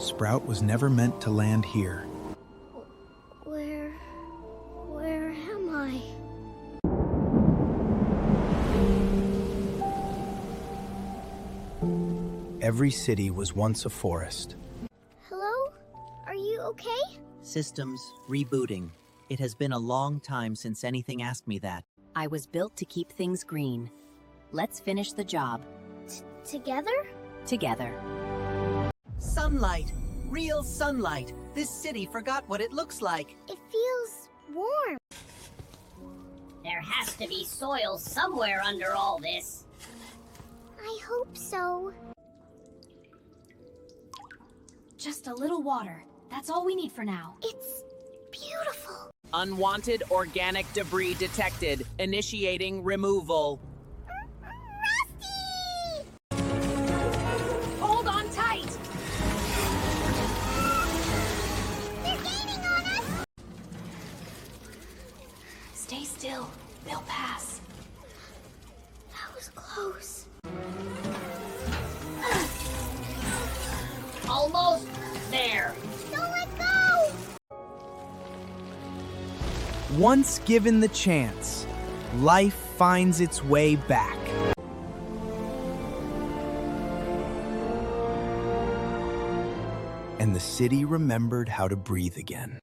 Sprout was never meant to land here. Where am I? Every city was once a forest. Hello? Are you okay? Systems rebooting. It has been a long time since anything asked me that. I was built to keep things green. Let's finish the job. Together? Together. Sunlight! Real sunlight! This city forgot what it looks like. It feels warm. There has to be soil somewhere under all this. I hope so. Just a little water. That's all we need for now. It's beautiful. Unwanted organic debris detected. Initiating removal. Rusty! Hold on tight! They're gaining on us! Stay still. They'll pass. That was close. Almost there. Don't let go! Once given the chance, life finds its way back. And the city remembered how to breathe again.